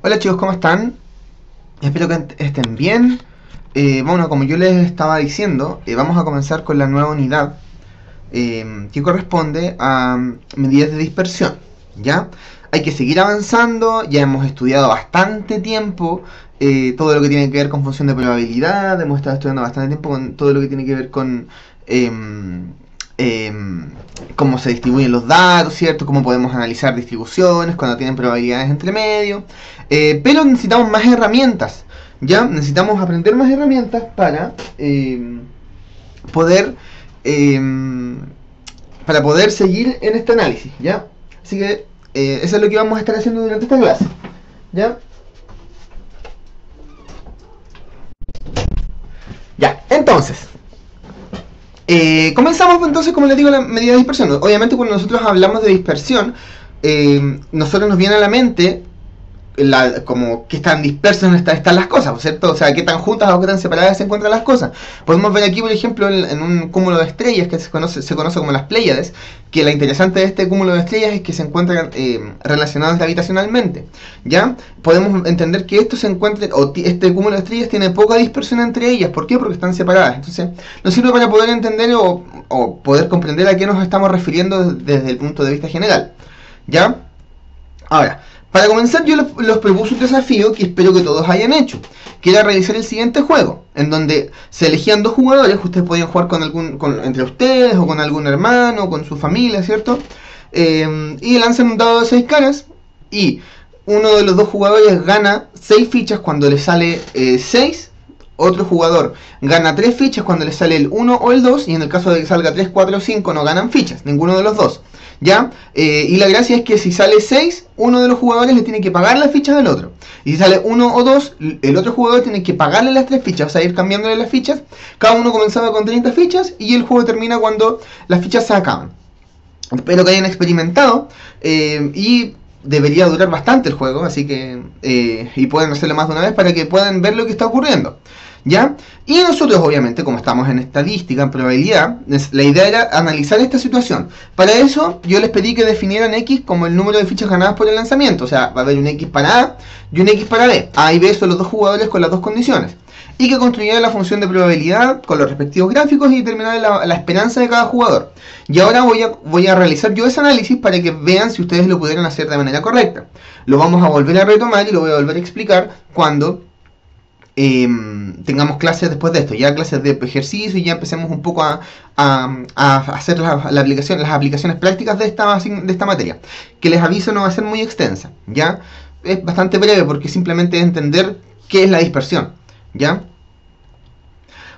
Hola chicos, ¿cómo están? Espero que estén bien. Bueno, como yo les estaba diciendo, vamos a comenzar con la nueva unidad que corresponde a medidas de dispersión. ¿Ya? Hay que seguir avanzando, ya hemos estudiado bastante tiempo todo lo que tiene que ver con función de probabilidad, hemos estado estudiando bastante tiempo con todo lo que tiene que ver con cómo se distribuyen los datos, ¿cierto? Cómo podemos analizar distribuciones cuando tienen probabilidades entre medio. Pero necesitamos más herramientas, ¿ya? Necesitamos aprender más herramientas poder eh, para poder seguir en este análisis, ¿ya? Así que eso es lo que vamos a estar haciendo durante esta clase, ¿ya? Ya, entonces, comenzamos entonces, como les digo, la medida de dispersión. Obviamente cuando nosotros hablamos de dispersión, nosotros nos viene a la mente como que están dispersas están las cosas, ¿cierto? O sea, qué tan juntas o qué tan separadas se encuentran las cosas. Podemos ver aquí, por ejemplo, en un cúmulo de estrellas que se conoce como las Pléyades, que la interesante de este cúmulo de estrellas es que se encuentran relacionados gravitacionalmente, ¿ya? Podemos entender que esto se encuentra, o este cúmulo de estrellas tiene poca dispersión entre ellas. ¿Por qué? Porque están separadas. Entonces, nos sirve para poder entender o poder comprender a qué nos estamos refiriendo desde el punto de vista general, ¿ya? Ahora, para comenzar yo los propuse un desafío que espero que todos hayan hecho, que era realizar el siguiente juego, en donde se elegían dos jugadores, ustedes podían jugar entre ustedes, o con algún hermano, o con su familia, ¿cierto? Y lanzan un dado de 6 caras, y uno de los dos jugadores gana 6 fichas cuando le sale 6, otro jugador gana 3 fichas cuando le sale el 1 o el 2, y en el caso de que salga 3, 4 o 5 no ganan fichas, ninguno de los dos. ¿Ya? Y la gracia es que si sale 6, uno de los jugadores le tiene que pagar las fichas al otro. Y si sale 1 o 2, el otro jugador tiene que pagarle las 3 fichas, o sea, ir cambiándole las fichas. Cada uno comenzaba con 30 fichas y el juego termina cuando las fichas se acaban. Espero que hayan experimentado y debería durar bastante el juego, así que y pueden hacerlo más de una vez para que puedan ver lo que está ocurriendo, ¿ya? Y nosotros, obviamente, como estamos en estadística, en probabilidad, la idea era analizar esta situación. Para eso, yo les pedí que definieran X como el número de fichas ganadas por el lanzamiento. O sea, va a haber un X para A y un X para B. A y B son los dos jugadores con las dos condiciones. Y que construyeran la función de probabilidad con los respectivos gráficos y determinaran la esperanza de cada jugador. Y ahora voy a realizar yo ese análisis para que vean si ustedes lo pudieran hacer de manera correcta. Lo vamos a volver a retomar y lo voy a volver a explicar cuando tengamos clases después de esto, ya clases de ejercicio, y ya empecemos un poco a hacer las aplicaciones prácticas de esta materia, que les aviso no va a ser muy extensa, ya es bastante breve porque simplemente es entender qué es la dispersión, ya.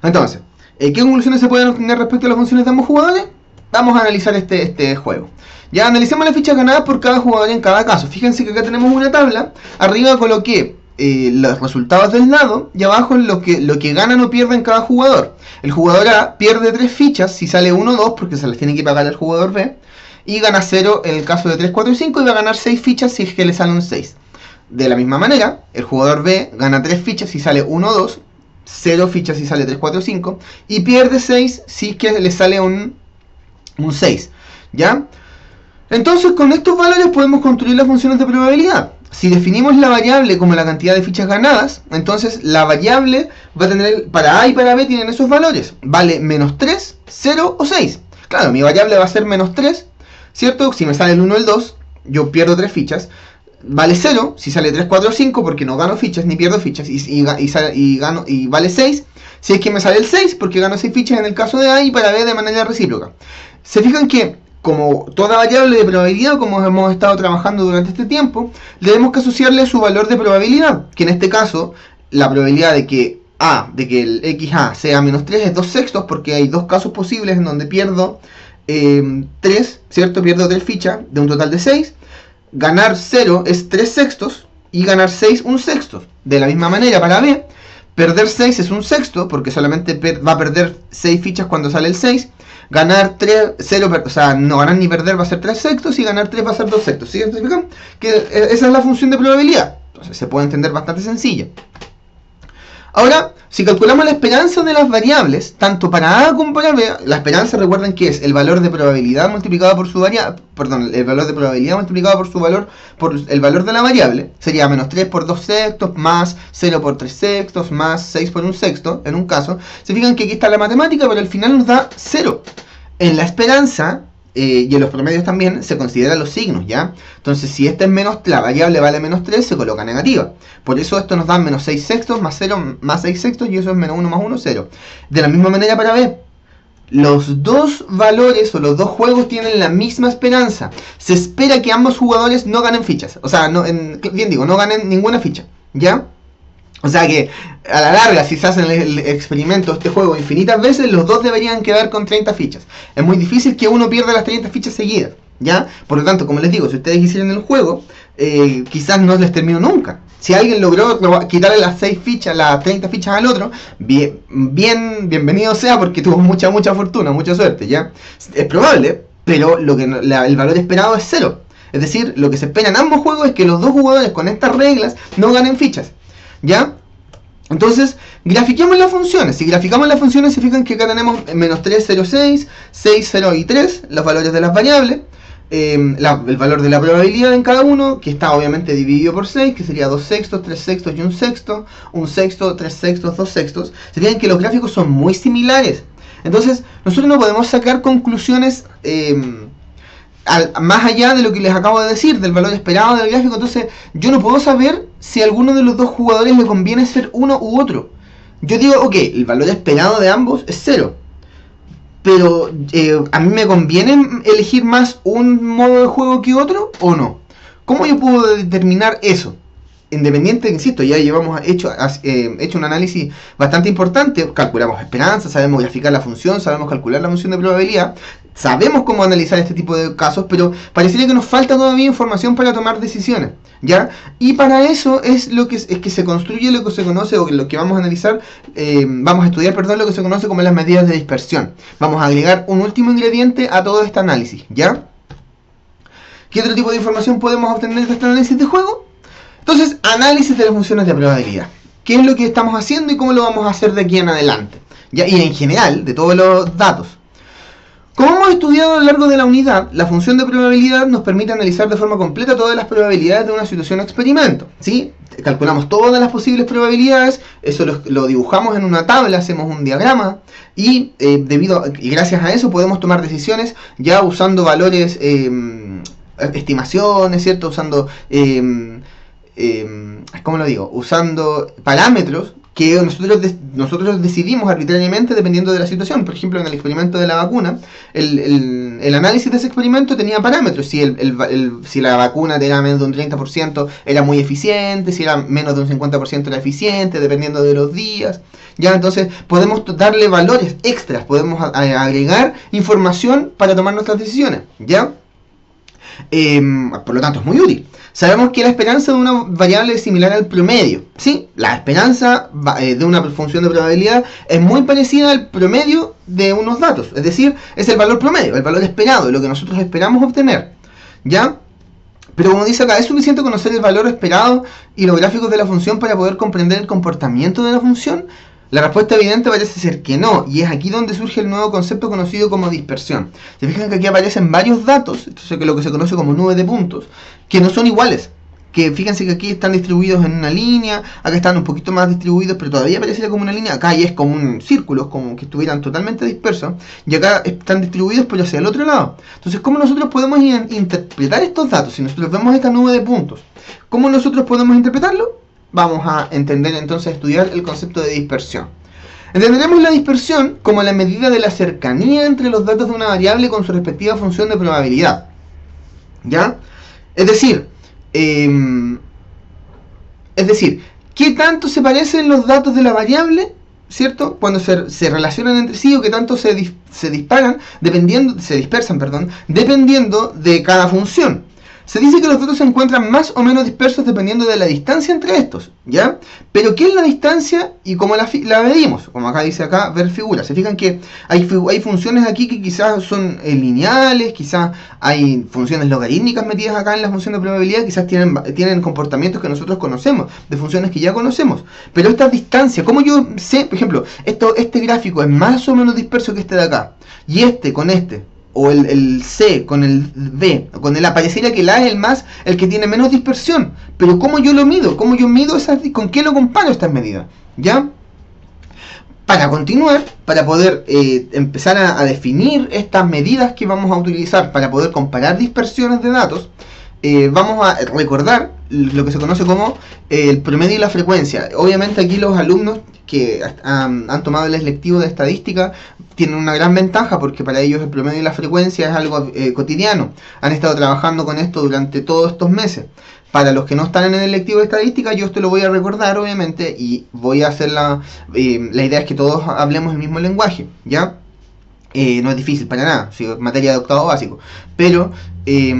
Entonces, ¿qué conclusiones se pueden obtener respecto a las funciones de ambos jugadores? Vamos a analizar este juego. Ya analicemos las fichas ganadas por cada jugador en cada caso. Fíjense que acá tenemos una tabla, arriba coloqué los resultados del lado y abajo lo que ganan o pierden cada jugador. El jugador A pierde 3 fichas si sale 1 o 2 porque se las tiene que pagar al jugador B, y gana 0 en el caso de 3, 4 y 5, y va a ganar 6 fichas si es que le sale un 6. De la misma manera, el jugador B gana 3 fichas si sale 1 o 2, 0 fichas si sale 3, 4 o 5, y pierde 6 si es que le sale un 6, ¿ya? Entonces, con estos valores podemos construir las funciones de probabilidad. Si definimos la variable como la cantidad de fichas ganadas, entonces la variable va a tener, para A y para B tienen esos valores. Vale menos 3, 0 o 6. Claro, mi variable va a ser menos 3, ¿cierto? Si me sale el 1 o el 2, yo pierdo 3 fichas. Vale 0 si sale 3, 4 o 5 porque no gano fichas ni pierdo fichas. Y vale 6 si es que me sale el 6 porque gano 6 fichas en el caso de A, y para B de manera recíproca. Se fijan que, como toda variable de probabilidad, como hemos estado trabajando durante este tiempo, tenemos que asociarle su valor de probabilidad, que en este caso, la probabilidad de que el XA sea menos 3 es 2 sextos, porque hay dos casos posibles en donde pierdo 3, ¿cierto? Pierdo 3 fichas de un total de 6. Ganar 0 es 3 sextos, y ganar 6 un sexto. De la misma manera, para B, perder 6 es un sexto, porque solamente va a perder 6 fichas cuando sale el 6. Ganar 3, 0, o sea, no ganar ni perder va a ser 3 sextos, y ganar 3 va a ser 2 sextos. ¿Sí? ¿Entienden? Que esa es la función de probabilidad. Entonces se puede entender bastante sencilla. Ahora, si calculamos la esperanza de las variables, tanto para A como para B, la esperanza, recuerden que es el valor de probabilidad multiplicado por su variable, perdón, el valor de probabilidad multiplicado por su valor, por el valor de la variable, sería menos 3 por 2 sextos, más 0 por 3 sextos, más 6 por 1 sexto, en un caso. Se fijan que aquí está la matemática, pero al final nos da 0. En la esperanza, y en los promedios también, se consideran los signos, ¿ya? Entonces, si esta es menos, la variable vale menos 3, se coloca negativa. Por eso esto nos da menos 6 sextos, más 0, más 6 sextos, y eso es menos 1 más 1, 0. De la misma manera para B. Los dos valores o los dos juegos tienen la misma esperanza. Se espera que ambos jugadores no ganen fichas. O sea, no ganen ninguna ficha, ¿ya? O sea que a la larga, si se hacen el experimento de este juego infinitas veces, los dos deberían quedar con 30 fichas. Es muy difícil que uno pierda las 30 fichas seguidas, ¿ya? Por lo tanto, como les digo, si ustedes hicieron el juego, quizás no les terminó nunca. Si alguien logró quitarle las 6 fichas, las 30 fichas al otro, bienvenido sea, porque tuvo mucha fortuna, mucha suerte, ¿ya? Es probable, pero el valor esperado es 0. Es decir, lo que se espera en ambos juegos es que los dos jugadores con estas reglas no ganen fichas, ¿ya? Entonces, grafiquemos las funciones. Si graficamos las funciones, se fijan que acá tenemos menos 3, 0, 6, 6, 0 y 3, los valores de las variables, el valor de la probabilidad en cada uno, que está obviamente dividido por 6, que sería 2 sextos, 3 sextos y 1 sexto, 1 sexto, 3 sextos, 2 sextos. Se fijan que los gráficos son muy similares. Entonces, nosotros no podemos sacar conclusiones más allá de lo que les acabo de decir, del valor esperado del gráfico. Entonces yo no puedo saber si a alguno de los dos jugadores le conviene ser uno u otro. Yo digo, ok, el valor esperado de ambos es 0, pero ¿a mí me conviene elegir más un modo de juego que otro o no? ¿Cómo yo puedo determinar eso? Independiente, insisto, ya llevamos hecho un análisis bastante importante. Calculamos esperanza, sabemos graficar la función, sabemos calcular la función de probabilidad, sabemos cómo analizar este tipo de casos, pero parecería que nos falta todavía información para tomar decisiones, ¿ya? Y para eso es que se construye lo que se conoce, o lo que vamos a analizar, vamos a estudiar, lo que se conoce como las medidas de dispersión. Vamos a agregar un último ingrediente a todo este análisis, ¿ya? ¿Qué otro tipo de información podemos obtener de este análisis de juego? Entonces, análisis de las funciones de probabilidad. ¿Qué es lo que estamos haciendo y cómo lo vamos a hacer de aquí en adelante? ¿Ya? Y en general, de todos los datos. Como hemos estudiado a lo largo de la unidad, la función de probabilidad nos permite analizar de forma completa todas las probabilidades de una situación o experimento, ¿sí? Calculamos todas las posibles probabilidades, eso lo dibujamos en una tabla, hacemos un diagrama, y gracias a eso podemos tomar decisiones ya usando valores, estimaciones, ¿cierto? Usando... ¿cómo lo digo? Usando parámetros que nosotros decidimos arbitrariamente dependiendo de la situación. Por ejemplo, en el experimento de la vacuna, el análisis de ese experimento tenía parámetros. Si la vacuna era menos de un 30% era muy eficiente, si era menos de un 50% era eficiente, dependiendo de los días. Ya, entonces podemos darle valores extras, podemos agregar información para tomar nuestras decisiones, ¿ya? Por lo tanto es muy útil. Sabemos que la esperanza de una variable es similar al promedio, ¿sí? La esperanza de una función de probabilidad es muy parecida al promedio de unos datos, es decir, es el valor promedio, el valor esperado, lo que nosotros esperamos obtener, ¿ya? Pero como dice acá, ¿es suficiente conocer el valor esperado y los gráficos de la función para poder comprender el comportamiento de la función? La respuesta evidente parece ser que no, y es aquí donde surge el nuevo concepto conocido como dispersión. Se fijan que aquí aparecen varios datos, entonces lo que se conoce como nube de puntos, que no son iguales. Que fíjense que aquí están distribuidos en una línea, acá están un poquito más distribuidos, pero todavía pareciera como una línea. Acá ya es como un círculo, como que estuvieran totalmente dispersos, y acá están distribuidos pero hacia el otro lado. Entonces, ¿cómo nosotros podemos interpretar estos datos? Si nosotros vemos esta nube de puntos, ¿cómo nosotros podemos interpretarlo? Vamos a entender entonces, a estudiar el concepto de dispersión. Entenderemos la dispersión como la medida de la cercanía entre los datos de una variable con su respectiva función de probabilidad, ¿ya? Es decir, ¿qué tanto se parecen los datos de la variable, ¿cierto? Cuando se relacionan entre sí, o qué tanto se dispersan, dependiendo de cada función. Se dice que los datos se encuentran más o menos dispersos dependiendo de la distancia entre estos, ¿ya? Pero ¿qué es la distancia y cómo la medimos? Como acá dice acá, ver figuras. Se fijan que hay funciones aquí que quizás son lineales, quizás hay funciones logarítmicas metidas acá en la función de probabilidad, quizás tienen comportamientos que nosotros conocemos, de funciones que ya conocemos. Pero esta distancia, ¿cómo yo sé, por ejemplo, este gráfico es más o menos disperso que este de acá, y este con este, o el C con el B, o con el A, pareciera que el A es el que tiene menos dispersión, pero ¿cómo yo lo mido? ¿Cómo yo mido con qué lo comparo estas medidas? ¿Ya? Para continuar, para poder empezar a definir estas medidas que vamos a utilizar para poder comparar dispersiones de datos, vamos a recordar lo que se conoce como el promedio y la frecuencia. Obviamente aquí los alumnos que han tomado el electivo de estadística tienen una gran ventaja porque para ellos el promedio y la frecuencia es algo cotidiano. Han estado trabajando con esto durante todos estos meses. Para los que no están en el electivo de estadística, yo esto lo voy a recordar obviamente y voy a hacer la idea es que todos hablemos el mismo lenguaje, ¿ya? No es difícil para nada, es materia de octavo básico, pero es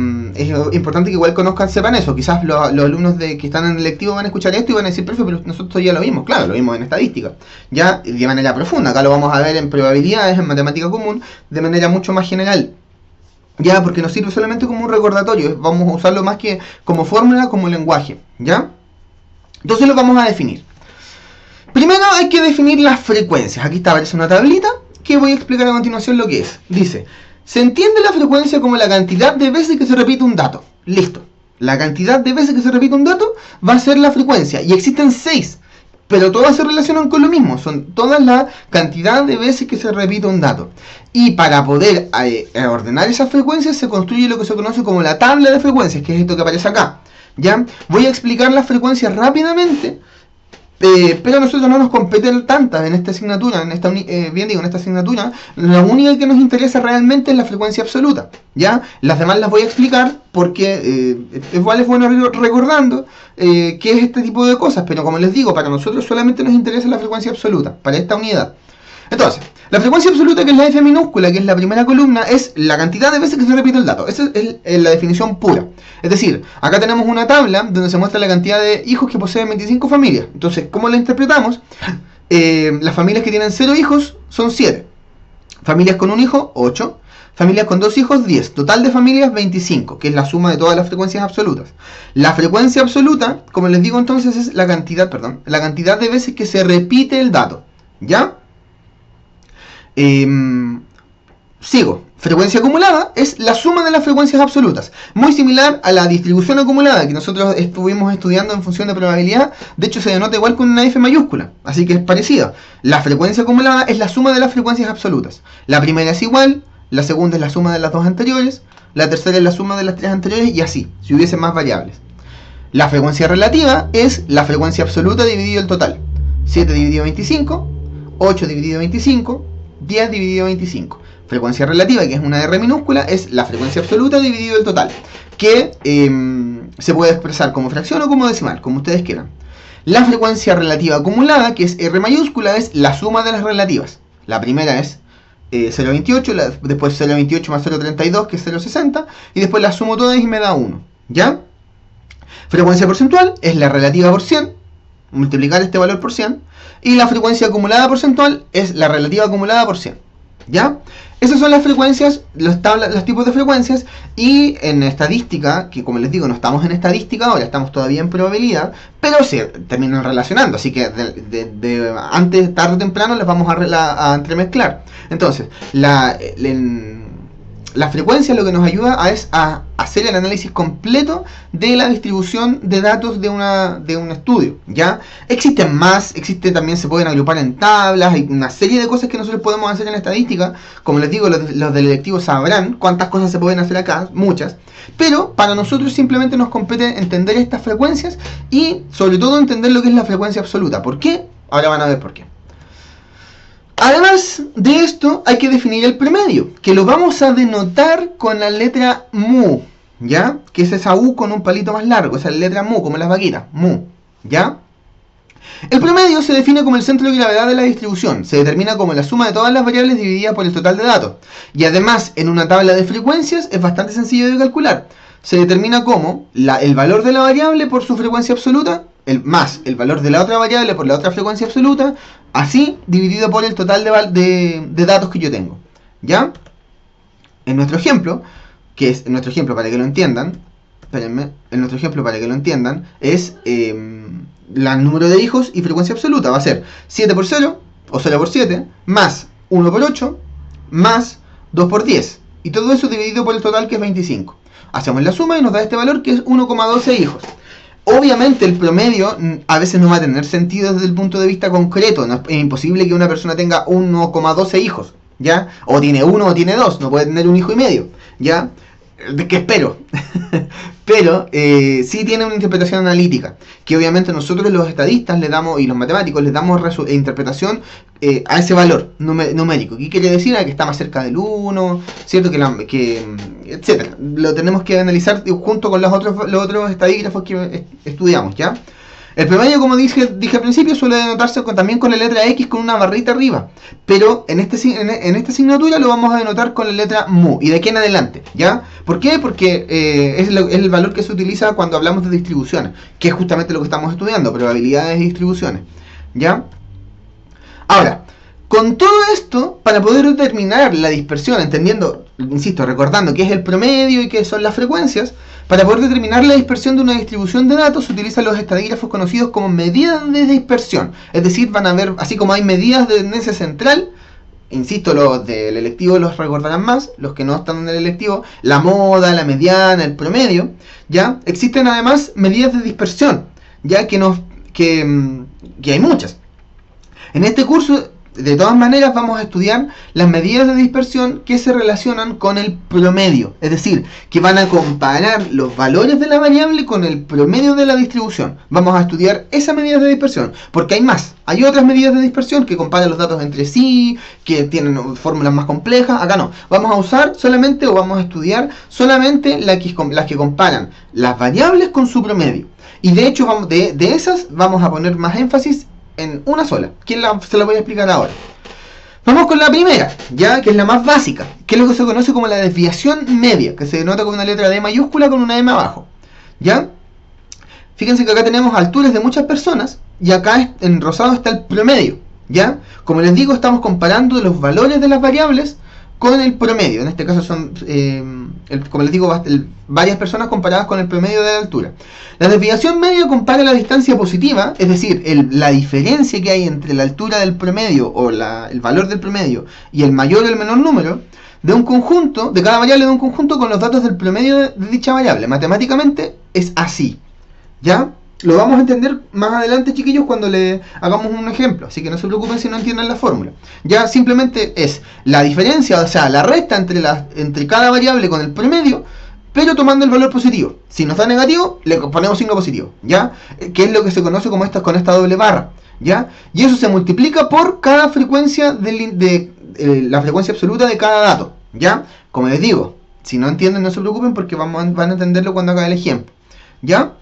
importante que igual sepan eso. Quizás los alumnos que están en el lectivo van a escuchar esto y van a decir, profe, pero nosotros ya lo vimos. Claro, lo vimos en estadística, ya de manera profunda. Acá lo vamos a ver en probabilidades, en matemática común, de manera mucho más general, ya, porque nos sirve solamente como un recordatorio. Vamos a usarlo más que como fórmula, como lenguaje, ya. Entonces lo vamos a definir. Primero hay que definir las frecuencias. Aquí está, aparece una tablita que voy a explicar a continuación lo que es. Dice, se entiende la frecuencia como la cantidad de veces que se repite un dato. Listo. La cantidad de veces que se repite un dato va a ser la frecuencia. Y existen 6, pero todas se relacionan con lo mismo. Son todas la cantidad de veces que se repite un dato. Y para poder ordenar esas frecuencias se construye lo que se conoce como la tabla de frecuencias, que es esto que aparece acá. ¿Ya? Voy a explicar las frecuencias rápidamente. Pero a nosotros no nos competen tantas en esta asignatura, en esta asignatura. La única que nos interesa realmente es la frecuencia absoluta, ¿ya? Las demás las voy a explicar porque es bueno recordando qué es este tipo de cosas, pero como les digo, para nosotros solamente nos interesa la frecuencia absoluta, para esta unidad. Entonces, la frecuencia absoluta, que es la F minúscula, que es la primera columna, es la cantidad de veces que se repite el dato. Esa es la definición pura. Es decir, acá tenemos una tabla donde se muestra la cantidad de hijos que poseen 25 familias. Entonces, ¿cómo la interpretamos? Las familias que tienen 0 hijos son 7. Familias con un hijo, 8. Familias con 2 hijos, 10. Total de familias, 25, que es la suma de todas las frecuencias absolutas. La frecuencia absoluta, como les digo entonces, es la cantidad de veces que se repite el dato. ¿Ya? Sigo. Frecuencia acumulada es la suma de las frecuencias absolutas. Muy similar a la distribución acumulada que nosotros estuvimos estudiando en función de probabilidad. De hecho se denota igual con una F mayúscula, así que es parecida. La frecuencia acumulada es la suma de las frecuencias absolutas. La primera es igual, la segunda es la suma de las 2 anteriores, la tercera es la suma de las 3 anteriores y así, si hubiese más variables. La frecuencia relativa es la frecuencia absoluta dividido el total. 7 dividido 25, 8 dividido 25, 10 dividido 25. Frecuencia relativa, que es una R minúscula, es la frecuencia absoluta dividido el total, que se puede expresar como fracción o como decimal, como ustedes quieran. La frecuencia relativa acumulada, que es R mayúscula, es la suma de las relativas. La primera es 0,28, después 0,28 más 0,32, que es 0,60, y después las sumo todas y me da 1. ¿Ya? Frecuencia porcentual es la relativa por 100, multiplicar este valor por 100, y la frecuencia acumulada porcentual es la relativa acumulada por 100. ¿Ya? Esas son las frecuencias, los tipos de frecuencias. Y en estadística, que como les digo, no estamos en estadística ahora, estamos todavía en probabilidad, pero se terminan relacionando, así que antes, tarde o temprano, las vamos a entremezclar. Entonces, la frecuencia lo que nos ayuda es a hacer el análisis completo de la distribución de datos de un estudio, ¿ya? Existen más, también se pueden agrupar en tablas, hay una serie de cosas que nosotros podemos hacer en estadística. Como les digo, los del electivo sabrán cuántas cosas se pueden hacer acá, muchas, pero para nosotros simplemente nos compete entender estas frecuencias y sobre todo entender lo que es la frecuencia absoluta. ¿Por qué? Ahora van a ver por qué. Además de esto, hay que definir el promedio, que lo vamos a denotar con la letra mu, ¿ya? Que es esa U con un palito más largo, esa letra mu, como las vaquitas, mu, ¿ya? El promedio se define como el centro de gravedad de la distribución, se determina como la suma de todas las variables dividida por el total de datos, y además en una tabla de frecuencias es bastante sencillo de calcular. se determina como el valor de la variable por su frecuencia absoluta, más el valor de la otra variable por la otra frecuencia absoluta, así dividido por el total de datos que yo tengo. ¿Ya? En nuestro ejemplo, para que lo entiendan, es el número de hijos y frecuencia absoluta. Va a ser 7 por 0, o 0 por 7, más 1 por 8, más 2 por 10. Y todo eso dividido por el total, que es 25. Hacemos la suma y nos da este valor, que es 1,12 hijos. Obviamente el promedio a veces no va a tener sentido desde el punto de vista concreto. No es imposible que una persona tenga 1,12 hijos, ¿ya? O tiene 1 o tiene 2, no puede tener un hijo y medio, ¿ya? Que espero. Pero sí tiene una interpretación analítica, que obviamente nosotros los estadistas le damos, y los matemáticos les damos interpretación a ese valor numérico. ¿Qué quiere decir? A que está más cerca del 1, ¿cierto? Etcétera. Lo tenemos que analizar junto con los otros estadígrafos que estudiamos, ¿ya? El promedio, como dije al principio, suele denotarse también con la letra X con una barrita arriba. Pero en esta asignatura lo vamos a denotar con la letra mu. Y de aquí en adelante, ¿ya? ¿Por qué? Porque es el valor que se utiliza cuando hablamos de distribuciones. Que es justamente lo que estamos estudiando, probabilidades y distribuciones, ¿ya? Ahora, con todo esto, para poder determinar la dispersión, entendiendo, insisto, recordando qué es el promedio y qué son las frecuencias, para poder determinar la dispersión de una distribución de datos, se utilizan los estadígrafos conocidos como medidas de dispersión. Es decir, van a ver, así como hay medidas de tendencia central, insisto, los del electivo los recordarán más, los que no están en el electivo, la moda, la mediana, el promedio, ¿ya? Existen además medidas de dispersión, ya que hay muchas. En este curso, de todas maneras, vamos a estudiar las medidas de dispersión que se relacionan con el promedio. Es decir, que van a comparar los valores de la variable con el promedio de la distribución. Vamos a estudiar esas medidas de dispersión, porque hay más. Hay otras medidas de dispersión que comparan los datos entre sí, que tienen fórmulas más complejas. Acá no. Vamos a usar solamente, o vamos a estudiar solamente las que comparan las variables con su promedio. Y de hecho, de esas vamos a poner más énfasis en una sola, que se la voy a explicar ahora. Vamos con la primera, ya, que es la más básica, que es lo que se conoce como la desviación media, que se denota con una letra D mayúscula con una M abajo, ¿ya? Fíjense que acá tenemos alturas de muchas personas, y acá en rosado está el promedio, ¿ya? Como les digo, estamos comparando los valores de las variables con el promedio. En este caso son, como les digo, varias personas comparadas con el promedio de la altura. La desviación media compara la distancia positiva, es decir, la diferencia que hay entre la altura del promedio o el valor del promedio y el mayor o el menor número de un conjunto, de cada variable de un conjunto, con los datos del promedio de dicha variable. Matemáticamente es así, ¿ya? Lo vamos a entender más adelante, chiquillos, cuando le hagamos un ejemplo. Así que no se preocupen si no entienden la fórmula. Ya simplemente es la diferencia, o sea, la resta entre cada variable con el promedio, pero tomando el valor positivo. Si nos da negativo, le ponemos signo positivo, ¿ya? Que es lo que se conoce como con esta doble barra, ¿ya? Y eso se multiplica por cada frecuencia la frecuencia absoluta de cada dato, ¿ya? Como les digo, si no entienden, no se preocupen, porque van a entenderlo cuando haga el ejemplo, ¿ya?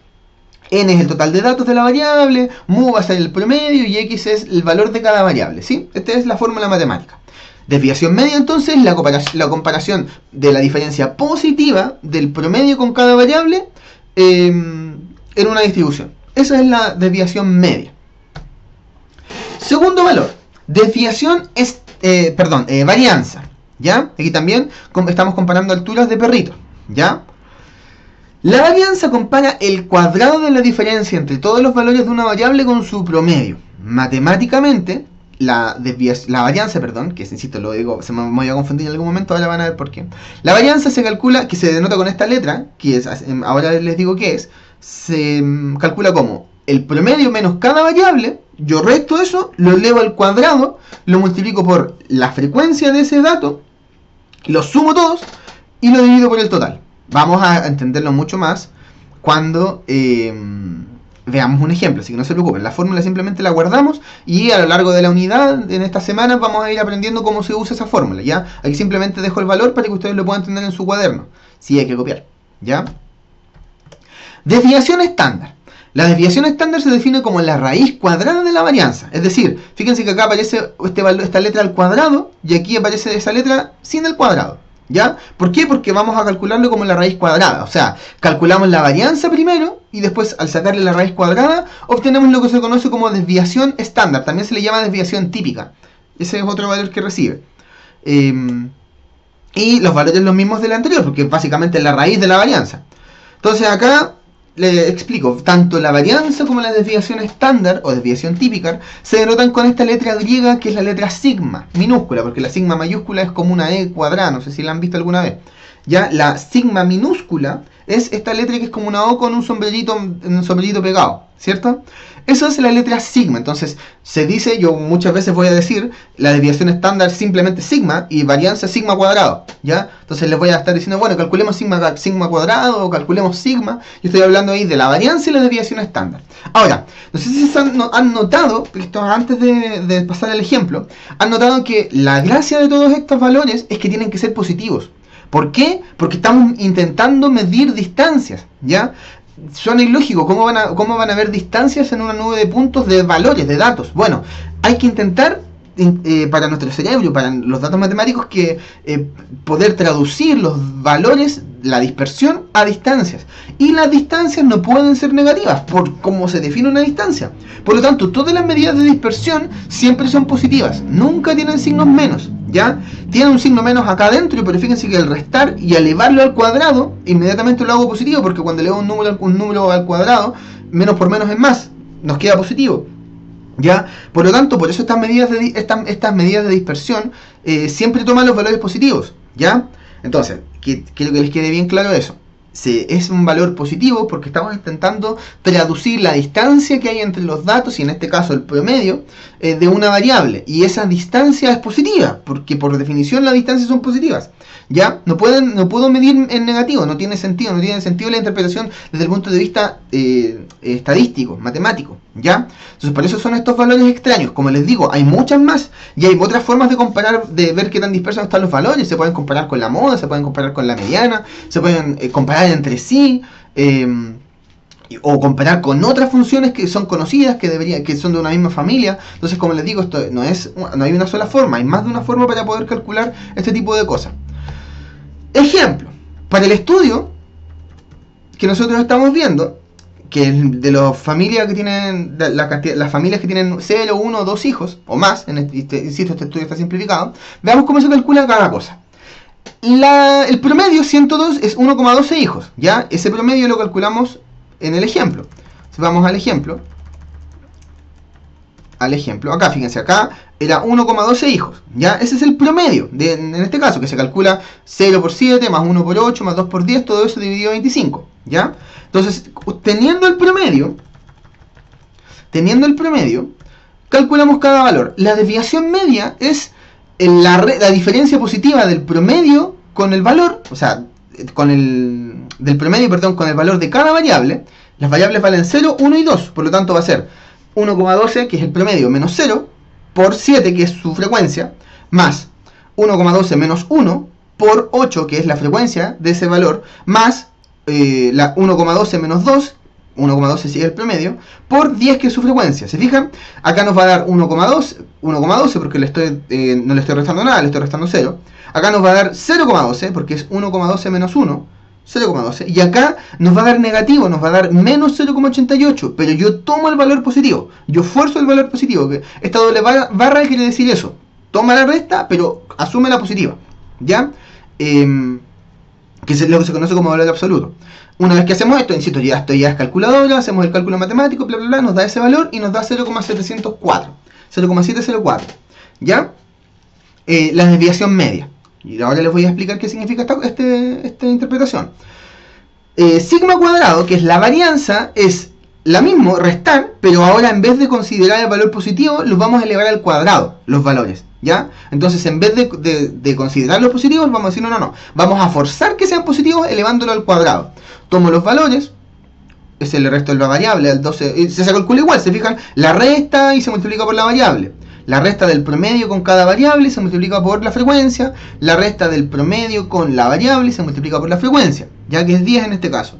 N es el total de datos de la variable, mu va a ser el promedio y x es el valor de cada variable, ¿sí? Esta es la fórmula matemática. Desviación media, entonces, la comparación de la diferencia positiva del promedio con cada variable en una distribución. Esa es la desviación media. Segundo valor, varianza, ¿ya? Aquí también estamos comparando alturas de perritos, ¿ya? La varianza compara el cuadrado de la diferencia entre todos los valores de una variable con su promedio. Matemáticamente, la varianza, que insisto, lo digo, se me voy a confundir en algún momento, ahora van a ver por qué. La varianza se calcula, que se denota con esta letra, que es, ahora les digo qué es, se calcula como el promedio menos cada variable. Yo resto eso, lo elevo al cuadrado, lo multiplico por la frecuencia de ese dato, los sumo todos y lo divido por el total. Vamos a entenderlo mucho más cuando veamos un ejemplo, así que no se preocupen. La fórmula simplemente la guardamos y a lo largo de la unidad, en estas semanas, vamos a ir aprendiendo cómo se usa esa fórmula, ¿ya? Aquí simplemente dejo el valor para que ustedes lo puedan tener en su cuaderno, si hay que copiar, ¿ya? Desviación estándar. La desviación estándar se define como la raíz cuadrada de la varianza. Es decir, fíjense que acá aparece esta letra al cuadrado y aquí aparece esa letra sin el cuadrado, ¿Ya? ¿Por qué? Porque vamos a calcularlo como la raíz cuadrada. O sea, calculamos la varianza primero y después al sacarle la raíz cuadrada obtenemos lo que se conoce como desviación estándar. También se le llama desviación típica. Ese es otro valor que recibe. Y los valores los mismos del anterior, porque básicamente es la raíz de la varianza. Entonces acá le explico, tanto la varianza como la desviación estándar o desviación típica se denotan con esta letra griega que es la letra sigma, minúscula, porque la sigma mayúscula es como una E cuadrada, no sé si la han visto alguna vez. Ya la sigma minúscula es esta letra que es como una O con un sombrerito pegado, ¿cierto? Eso es la letra sigma. Entonces se dice, yo muchas veces voy a decir la desviación estándar simplemente sigma y varianza sigma cuadrado, ¿ya? Entonces les voy a estar diciendo, bueno, calculemos sigma cuadrado o calculemos sigma. Yo estoy hablando ahí de la varianza y la desviación estándar. Ahora, no sé si han notado, esto antes de pasar al ejemplo, han notado que la gracia de todos estos valores es que tienen que ser positivos. ¿Por qué? Porque estamos intentando medir distancias, ¿ya? Suena ilógico, ¿cómo van a haber distancias en una nube de puntos de valores, de datos? Bueno, hay que intentar, para nuestro cerebro, para los datos matemáticos, que poder traducir los valores, la dispersión, a distancias. Y las distancias no pueden ser negativas, por cómo se define una distancia. Por lo tanto, todas las medidas de dispersión siempre son positivas, nunca tienen signos menos, ¿ya? Tiene un signo menos acá adentro, pero fíjense que al restar y elevarlo al cuadrado, inmediatamente lo hago positivo, porque cuando elevo un número al cuadrado, menos por menos es más, nos queda positivo, ¿ya? Por lo tanto, por eso estas medidas de dispersión siempre toman los valores positivos, ¿ya? Entonces, quiero que les quede bien claro eso. Es un valor positivo porque estamos intentando traducir la distancia que hay entre los datos, y en este caso el promedio, de una variable. Y esa distancia es positiva, porque por definición las distancias son positivas. ¿Ya? No puedo medir en negativo, no tiene sentido la interpretación desde el punto de vista estadístico, matemático. ¿Ya? Entonces por eso son estos valores extraños. Como les digo, hay muchas más y hay otras formas de comparar, de ver qué tan dispersos están los valores. Se pueden comparar con la moda, se pueden comparar con la mediana, se pueden comparar entre sí, o comparar con otras funciones que son conocidas, que son de una misma familia. Entonces, como les digo, esto no hay una sola forma, hay más de una forma para poder calcular este tipo de cosas. Ejemplo, para el estudio que nosotros estamos viendo, que es de las familias que tienen, las familias que tienen 0, 1 o 2 hijos o más, insisto, este estudio está simplificado, veamos cómo se calcula cada cosa. El promedio 102 es 1,12 hijos, ¿ya? Ese promedio lo calculamos en el ejemplo. Si vamos al ejemplo, acá, fíjense, acá era 1,12 hijos, ¿ya? Ese es el promedio, en este caso, que se calcula 0 por 7, más 1 por 8, más 2 por 10, todo eso dividido 25, ¿ya? Entonces, teniendo el promedio, calculamos cada valor. La desviación media es la diferencia positiva del promedio con el valor, o sea, del promedio, perdón, con el valor de cada variable. Las variables valen 0, 1 y 2, por lo tanto va a ser 1,12, que es el promedio, menos 0, por 7, que es su frecuencia, más 1,12 menos 1, por 8, que es la frecuencia de ese valor, más la 1,12 menos 2, 1,12 sigue el promedio, por 10, que es su frecuencia. ¿Se fijan? Acá nos va a dar 1,12 porque no le estoy restando nada, le estoy restando 0. Acá nos va a dar 0,12 porque es 1,12 menos 1, 0,12. Y acá nos va a dar negativo, nos va a dar menos 0,88, pero yo tomo el valor positivo, yo fuerzo el valor positivo, que esta doble barra quiere decir eso, toma la resta, pero asume la positiva, ¿ya? Que es lo que se conoce como valor absoluto. Una vez que hacemos esto, insisto, esto ya es calculadora, hacemos el cálculo matemático, bla bla bla, nos da ese valor y nos da 0,704, 0,704, ¿ya? La desviación media. Y ahora les voy a explicar qué significa esta interpretación. Sigma cuadrado, que es la varianza, es la misma, restar, pero ahora en vez de considerar el valor positivo, los vamos a elevar al cuadrado, los valores, ¿ya? Entonces, en vez de considerar los positivos, vamos a decir, no, vamos a forzar que sean positivos elevándolo al cuadrado. Tomo los valores, es el resto de la variable, el 12, se calcula igual, se fijan, la resta y se multiplica por la variable. La resta del promedio con cada variable se multiplica por la frecuencia, la resta del promedio con la variable se multiplica por la frecuencia, ya que es 10 en este caso.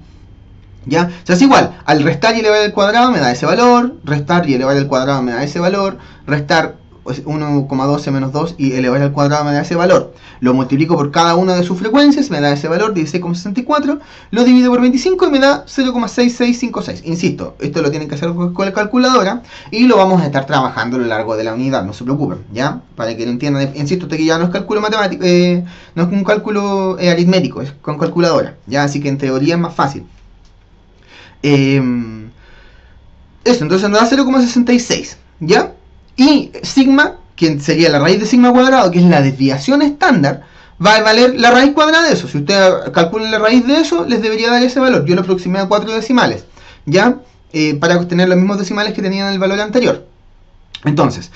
¿Ya? O sea, es igual, al restar y elevar al cuadrado me da ese valor, restar y elevar al cuadrado me da ese valor, restar 1,12 menos 2 y elevar al cuadrado me da ese valor. Lo multiplico por cada una de sus frecuencias, me da ese valor, 16,64. Lo divido por 25 y me da 0,6656. Insisto, esto lo tienen que hacer con la calculadora y lo vamos a estar trabajando a lo largo de la unidad, no se preocupen, ¿ya? Para que lo entiendan, insisto, que ya no es cálculo matemático, no es un cálculo aritmético, es con calculadora, ¿ya? Así que en teoría es más fácil. Eso, entonces nos da 0,66, ¿ya? Y sigma, que sería la raíz de sigma cuadrado, que es la desviación estándar, va a valer la raíz cuadrada de eso. Si ustedes calculan la raíz de eso, les debería dar ese valor. Yo lo aproximé a 4 decimales, ¿ya? Para obtener los mismos decimales que tenían el valor anterior. Entonces,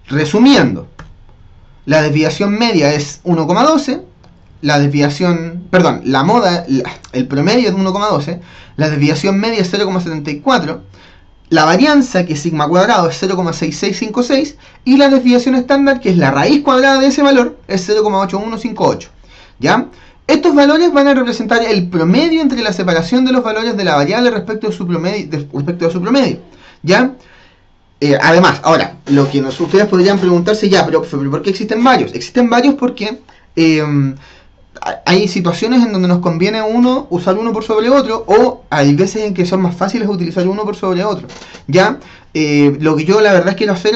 resumiendo, la desviación media es 1,12, la desviación, perdón, el promedio es 1,12, la desviación media es 0,74, la varianza, que es sigma cuadrado, es 0,6656, y la desviación estándar, que es la raíz cuadrada de ese valor, es 0,8158, ¿ya? Estos valores van a representar el promedio entre la separación de los valores de la variable respecto de su promedio, ¿ya? Además, ahora, lo que ustedes podrían preguntarse, ya, pero ¿por qué existen varios? Existen varios porque hay situaciones en donde nos conviene usar uno por sobre otro, o hay veces en que son más fáciles utilizar uno por sobre otro, ¿ya? Lo que yo la verdad quiero hacer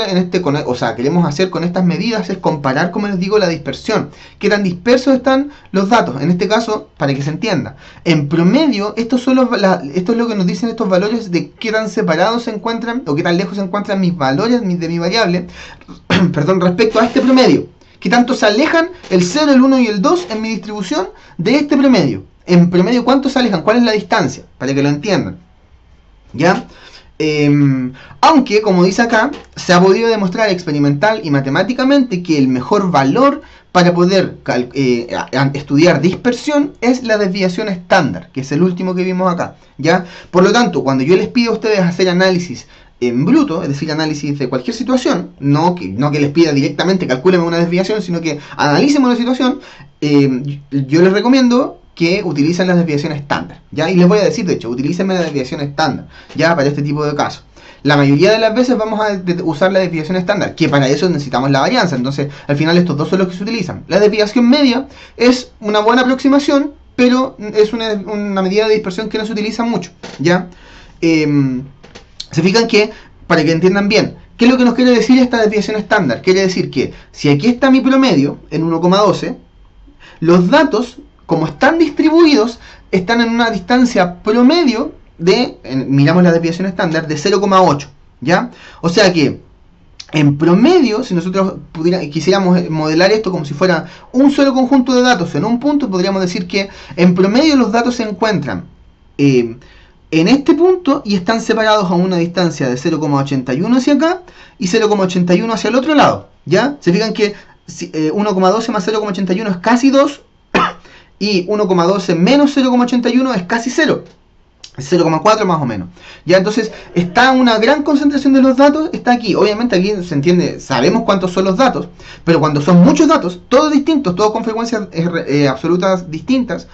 queremos hacer con estas medidas es comparar, como les digo, la dispersión, qué tan dispersos están los datos, en este caso, para que se entienda. En promedio, esto es lo que nos dicen estos valores de qué tan separados se encuentran, o qué tan lejos se encuentran mis valores de mi variable, perdón, respecto a este promedio. ¿Qué tanto se alejan el 0, el 1 y el 2 en mi distribución de este promedio? En promedio, ¿cuánto se alejan? ¿Cuál es la distancia? Para que lo entiendan, ¿ya? Aunque, como dice acá, se ha podido demostrar experimental y matemáticamente que el mejor valor para poder estudiar dispersión es la desviación estándar, que es el último que vimos acá, ¿ya? Por lo tanto, cuando yo les pido a ustedes hacer análisis en bruto, es decir, análisis de cualquier situación, no que les pida directamente calcúlenme una desviación, sino que analicen una situación, yo les recomiendo que utilicen las desviaciones estándar, ¿ya? Y les voy a decir, de hecho, utilicen la desviación estándar, ¿ya? Para este tipo de casos. La mayoría de las veces vamos a usar la desviación estándar, que para eso necesitamos la varianza, entonces al final estos dos son los que se utilizan. La desviación media es una buena aproximación, pero es una medida de dispersión que no se utiliza mucho, ¿ya? Se fijan que, para que entiendan bien, ¿qué es lo que nos quiere decir esta desviación estándar? Quiere decir que si aquí está mi promedio en 1,12, los datos, como están distribuidos, están en una distancia promedio miramos la desviación estándar, de 0,8, ¿ya? O sea que, en promedio, si nosotros quisiéramos modelar esto como si fuera un solo conjunto de datos en un punto, podríamos decir que en promedio los datos se encuentran en este punto y están separados a una distancia de 0,81 hacia acá y 0,81 hacia el otro lado, ¿ya? Se fijan que 1,12 más 0,81 es casi 2 y 1,12 menos 0,81 es casi 0. 0,4 más o menos, ya. Entonces está una gran concentración de los datos, está aquí. Obviamente aquí se entiende, sabemos cuántos son los datos, pero cuando son muchos datos, todos distintos, todos con frecuencias absolutas distintas,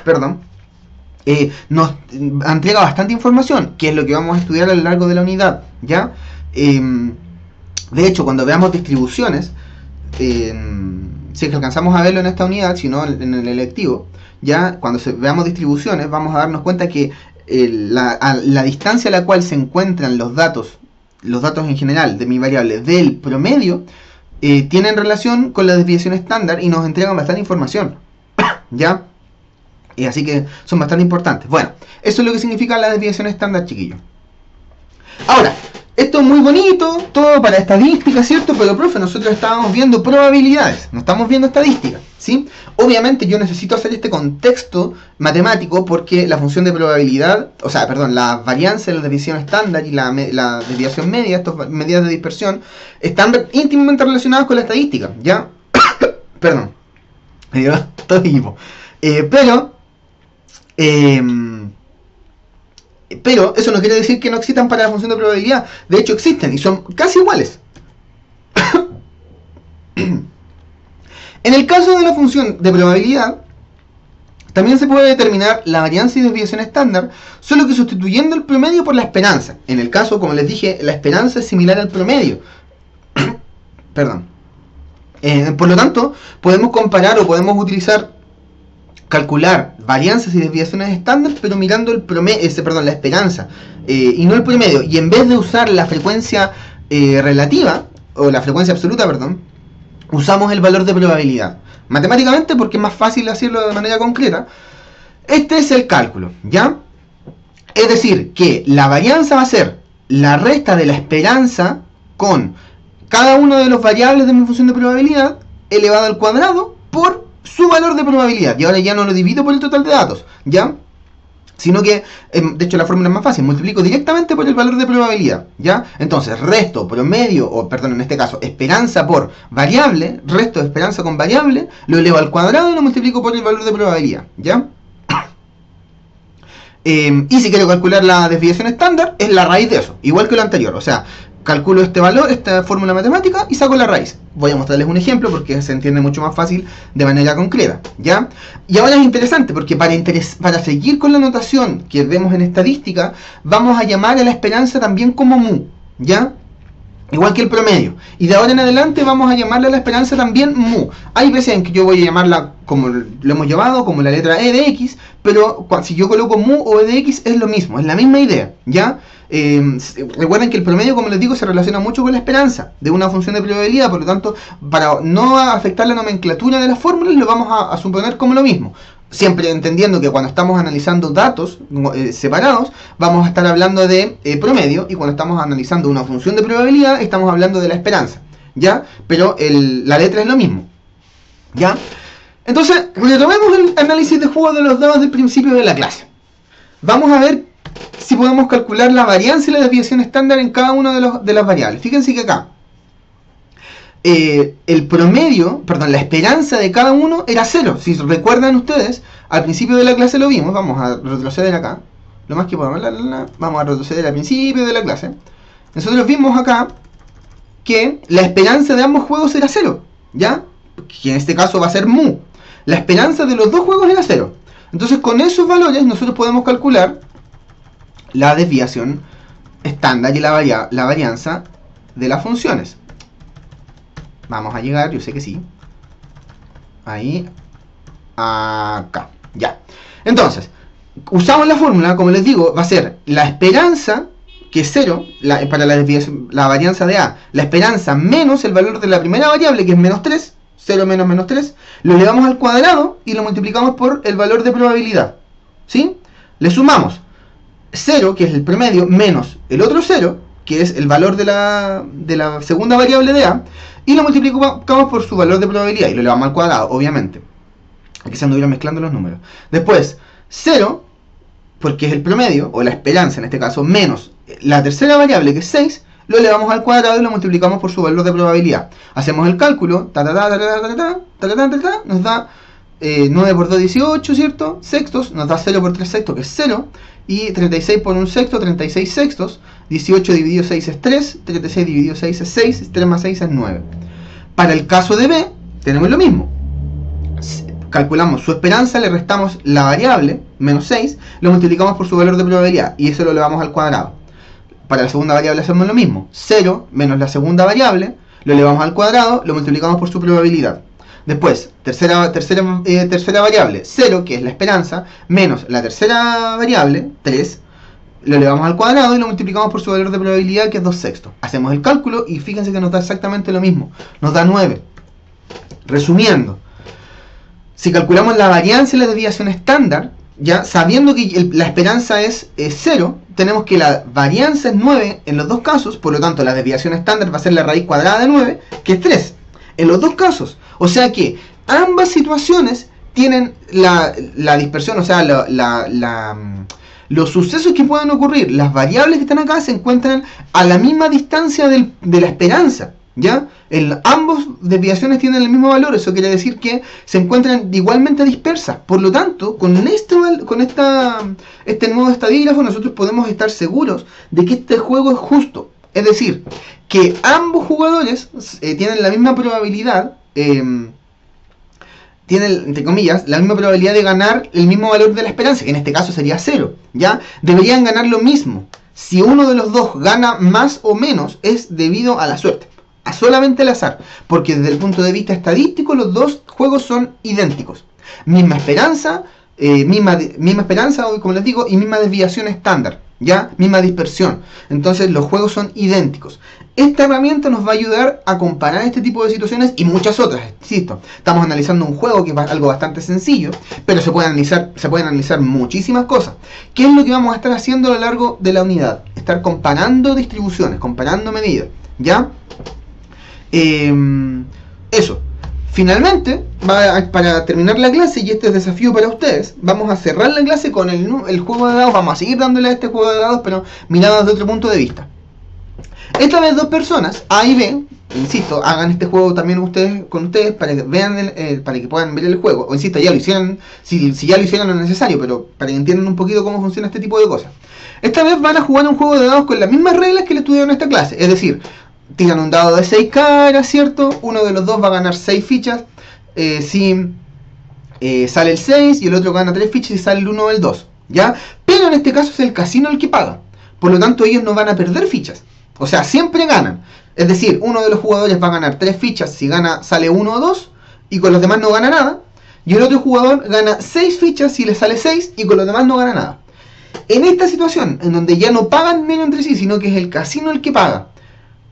perdón, nos entrega bastante información, que es lo que vamos a estudiar a lo largo de la unidad, ¿ya? De hecho, cuando veamos distribuciones, si es que alcanzamos a verlo en esta unidad, si no en el electivo, ya cuando veamos distribuciones vamos a darnos cuenta que la distancia a la cual se encuentran los datos en general de mi variable del promedio, tienen relación con la desviación estándar y nos entregan bastante información, ¿ya? Así que son bastante importantes. Bueno, eso es lo que significa la desviación estándar, chiquillos. Ahora, esto es muy bonito, todo para estadística, ¿cierto? Pero, profe, nosotros estábamos viendo probabilidades, no estamos viendo estadística, ¿sí? Obviamente yo necesito hacer este contexto matemático porque la función de probabilidad, la varianza, la desviación estándar y la desviación media, estas medidas de dispersión, están íntimamente relacionadas con la estadística, ¿ya? Perdón, me dio todo equipo. Pero eso no quiere decir que no existan para la función de probabilidad. De hecho existen y son casi iguales. En el caso de la función de probabilidad, también se puede determinar la varianza y desviación estándar, solo que sustituyendo el promedio por la esperanza. En el caso, como les dije, la esperanza es similar al promedio. Perdón. Por lo tanto, podemos comparar o podemos utilizar, calcular varianzas y desviaciones estándar, pero mirando el promedio, la esperanza, y no el promedio. Y en vez de usar la frecuencia relativa, o la frecuencia absoluta, perdón, usamos el valor de probabilidad. Matemáticamente, porque es más fácil hacerlo de manera concreta. Este es el cálculo, ¿ya? Es decir, que la varianza va a ser la resta de la esperanza con cada uno de los variables de mi función de probabilidad elevado al cuadrado por su valor de probabilidad. Y ahora ya no lo divido por el total de datos, ¿ya? Sino que, de hecho la fórmula es más fácil, multiplico directamente por el valor de probabilidad, ¿ya? Entonces, resto, promedio, o perdón, en este caso, esperanza por variable, resto de esperanza con variable, lo elevo al cuadrado y lo multiplico por el valor de probabilidad, ¿ya? Y si quiero calcular la desviación estándar, es la raíz de eso, igual que lo anterior, o sea, calculo este valor, esta fórmula matemática y saco la raíz. Voy a mostrarles un ejemplo porque se entiende mucho más fácil de manera concreta, ¿ya? Y ahora es interesante porque para seguir con la notación que vemos en estadística, vamos a llamar a la esperanza también como mu, ¿ya? Igual que el promedio. Y de ahora en adelante vamos a llamarle a la esperanza también mu. Hay veces en que yo voy a llamarla como lo hemos llamado, como la letra e de x, pero si yo coloco mu o e de x es lo mismo, es la misma idea, ¿ya? Recuerden que el promedio, como les digo, se relaciona mucho con la esperanza de una función de probabilidad, por lo tanto, para no afectar la nomenclatura de las fórmulas, lo vamos a suponer como lo mismo. Siempre entendiendo que cuando estamos analizando datos separados, vamos a estar hablando de promedio, y cuando estamos analizando una función de probabilidad, estamos hablando de la esperanza, ¿ya? Pero la letra es lo mismo, ¿ya? Entonces, retomemos el análisis de juego de los dados del principio de la clase. Vamos a ver si podemos calcular la varianza y la desviación estándar en cada una de las variables. Fíjense que acá el promedio, perdón, la esperanza de cada uno era 0. Si recuerdan ustedes, al principio de la clase lo vimos. Vamos a retroceder acá, lo más que podamos. Vamos a retroceder al principio de la clase. Nosotros vimos acá que la esperanza de ambos juegos era 0, ¿ya? Que en este caso va a ser mu. La esperanza de los dos juegos era 0. Entonces con esos valores nosotros podemos calcular la desviación estándar y la varianza de las funciones. Vamos a llegar, yo sé que sí. Ahí. Acá. Ya. Entonces, usamos la fórmula, como les digo, va a ser la esperanza, que es 0, para la varianza de A. La esperanza menos el valor de la primera variable, que es menos 3. 0 menos menos 3. Lo elevamos al cuadrado y lo multiplicamos por el valor de probabilidad. ¿Sí? Le sumamos 0, que es el promedio, menos el otro 0, que es el valor de la segunda variable de A, y lo multiplicamos por su valor de probabilidad y lo elevamos al cuadrado, obviamente. Aquí se anduvieron mezclando los números. Después, 0, porque es el promedio, o la esperanza en este caso, menos la tercera variable, que es 6, lo elevamos al cuadrado y lo multiplicamos por su valor de probabilidad. Hacemos el cálculo, nos da 9 por 2, 18, ¿cierto? Sextos, nos da 0 por 3 sextos, que es 0. Y 36 por 1 sexto, 36 sextos. 18 dividido 6 es 3. 36 dividido 6 es 6. 3 más 6 es 9. Para el caso de B, tenemos lo mismo. Calculamos su esperanza, le restamos la variable, menos 6, lo multiplicamos por su valor de probabilidad, y eso lo elevamos al cuadrado. Para la segunda variable hacemos lo mismo. 0 menos la segunda variable, lo elevamos al cuadrado, lo multiplicamos por su probabilidad. Después, tercera variable, 0, que es la esperanza, menos la tercera variable, 3, lo elevamos al cuadrado y lo multiplicamos por su valor de probabilidad, que es 2 sextos. Hacemos el cálculo y fíjense que nos da exactamente lo mismo, nos da 9. Resumiendo, si calculamos la varianza y la desviación estándar, ya sabiendo que la esperanza es 0, tenemos que la varianza es 9 en los dos casos, por lo tanto la desviación estándar va a ser la raíz cuadrada de 9, que es 3, en los dos casos. O sea que ambas situaciones tienen la dispersión, o sea, los sucesos que puedan ocurrir, las variables que están acá se encuentran a la misma distancia de la esperanza, ¿ya? Ambos desviaciones tienen el mismo valor, eso quiere decir que se encuentran igualmente dispersas. Por lo tanto, con este nuevo estadígrafo nosotros podemos estar seguros de que este juego es justo. Es decir, que ambos jugadores tienen la misma probabilidad, tienen, entre comillas, la misma probabilidad de ganar el mismo valor de la esperanza, que en este caso sería 0, ¿ya? Deberían ganar lo mismo. Si uno de los dos gana más o menos, es debido a la suerte. solamente al azar, porque desde el punto de vista estadístico los dos juegos son idénticos. Misma esperanza, misma esperanza, como les digo, y misma desviación estándar, ¿ya? Misma dispersión. Entonces los juegos son idénticos. Esta herramienta nos va a ayudar a comparar este tipo de situaciones y muchas otras, insisto. Estamos analizando un juego que es algo bastante sencillo, pero se pueden analizar muchísimas cosas. ¿Qué es lo que vamos a estar haciendo a lo largo de la unidad? Estar comparando distribuciones, comparando medidas, ¿ya? Eso. Finalmente, para terminar la clase, y este es desafío para ustedes, vamos a cerrar la clase con el juego de dados. Vamos a seguir dándole a este juego de dados, pero mirados desde otro punto de vista. Esta vez dos personas, A y B, insisto, hagan este juego también ustedes con ustedes para que vean para que puedan ver el juego. O insisto, ya lo hicieron, si ya lo hicieron no es necesario, pero para que entiendan un poquito cómo funciona este tipo de cosas. Esta vez van a jugar un juego de dados con las mismas reglas que le estudiaron en esta clase, es decir, tiran un dado de 6 caras, ¿cierto? Uno de los dos va a ganar 6 fichas si sale el 6 y el otro gana 3 fichas si sale el 1 o el 2, ¿ya? Pero en este caso es el casino el que paga, por lo tanto ellos no van a perder fichas, o sea, siempre ganan. Es decir, uno de los jugadores va a ganar 3 fichas si sale 1 o 2 y con los demás no gana nada, y el otro jugador gana 6 fichas si le sale 6 y con los demás no gana nada. En esta situación, en donde ya no pagan menos entre sí, sino que es el casino el que paga,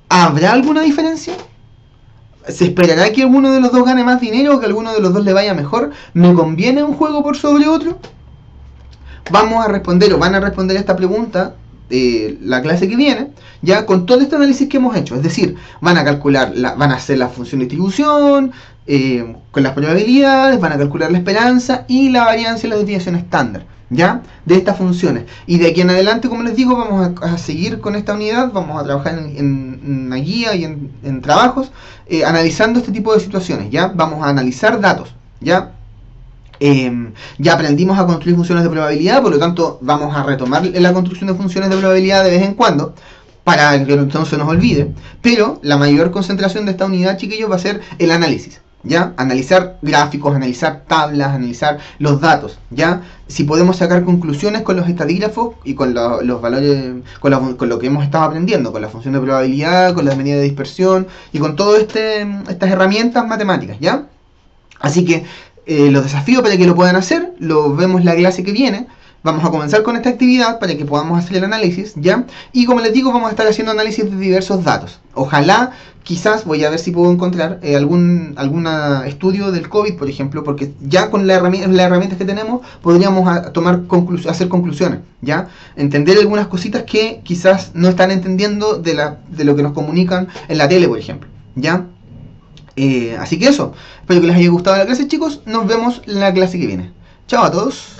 ¿habrá alguna diferencia? ¿Se esperará que alguno de los dos gane más dinero o que alguno de los dos le vaya mejor? ¿Me conviene un juego por sobre otro? Vamos a responder, o van a responder esta pregunta la clase que viene, ya con todo este análisis que hemos hecho. Es decir, van a calcular, van a hacer la función de distribución, con las probabilidades, van a calcular la esperanza y la varianza y la desviación estándar, ¿ya? De estas funciones. Y de aquí en adelante, como les digo, vamos a seguir con esta unidad, vamos a trabajar en una guía y en trabajos, analizando este tipo de situaciones, ¿ya? Vamos a analizar datos, ¿ya? Ya aprendimos a construir funciones de probabilidad, por lo tanto vamos a retomar la construcción de funciones de probabilidad de vez en cuando, para que no se nos olvide, pero la mayor concentración de esta unidad, chiquillos, va a ser el análisis, ¿ya? Analizar gráficos, analizar tablas, analizar los datos, ¿ya? Si podemos sacar conclusiones con los estadígrafos y con los valores, con lo que hemos estado aprendiendo, con la función de probabilidad, con la medida de dispersión y con todas estas herramientas matemáticas, ¿ya? Así que los desafíos para que lo puedan hacer, los vemos la clase que viene. Vamos a comenzar con esta actividad para que podamos hacer el análisis, ¿ya? Y como les digo, vamos a estar haciendo análisis de diversos datos. Ojalá, quizás, voy a ver si puedo encontrar algún estudio del COVID, por ejemplo, porque ya con las herramientas que tenemos podríamos hacer conclusiones, ¿ya? Entender algunas cositas que quizás no están entendiendo de lo que nos comunican en la tele, por ejemplo, ¿ya? Así que eso, espero que les haya gustado la clase, chicos. Nos vemos en la clase que viene. Chao a todos.